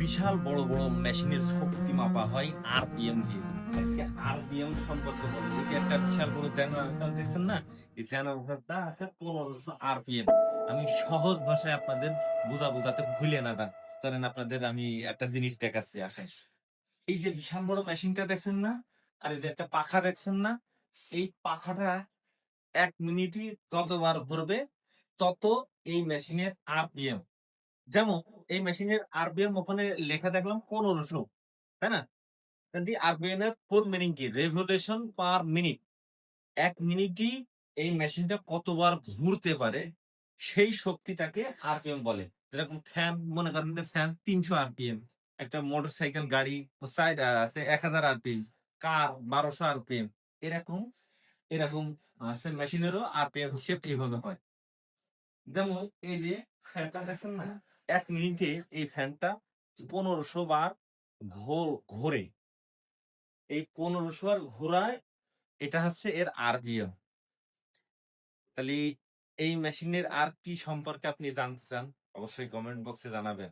বিশাল বড় বড় মেশিনের শক্তি মাপা হয় আরপিএম দিয়ে। আজকে আরপিএম সম্পর্কে বলবো। এই যে একটা বিশাল বড় জেনারেটর দেখছেন না, এই জেনারেটরটা আছে 1500 আরপিএম। আমি সহজ ভাষায় আপনাদের বোঝাতে ভুলে না যান। ধরেন আপনাদের আমি একটা জিনিস দেখাচ্ছি, আসেন। এই যে বিশাল বড় মেশিনটা দেখছেন না, আর এই যে একটা পাখা দেখছেন না, এই পাখাটা 1 মিনিটই যতবার ঘুরবে তত এই মেশিনের আরপিএম। যেমন এই মেশিনের আরপিএম ওখানে লেখা দেখলাম 1500, তাই না? দি আরপিএম এর ফুল মিনিং কি? Revolution per minute. 1 মিনিটই এই মেশিনটা কতবার ঘুরতে পারে সেই শক্তিটাকে আরপিএম বলে। যেরকম ফ্যান, মনে করেন যে ফ্যান 300 আরপিএম, একটা মোটরসাইকেল গাড়ি আছে 1000 আরপিএম, কার 1200 আরপিএম। এরকম এরকম আছে মেশিনেরও আরপিএম হিসেব এইভাবে হয়। যেমন এই যে ফ্যানটা দেখেন না, 1 মিনিটে এই ফ্যানটা 1500 বার ঘোরে। এই 1500 বার ঘোরায়, এটা হচ্ছে এর আরপিএম। তাহলে এই মেশিনের আর কি সম্পর্কে আপনি জানতে চান, অবশ্যই কমেন্ট বক্সে জানাবেন।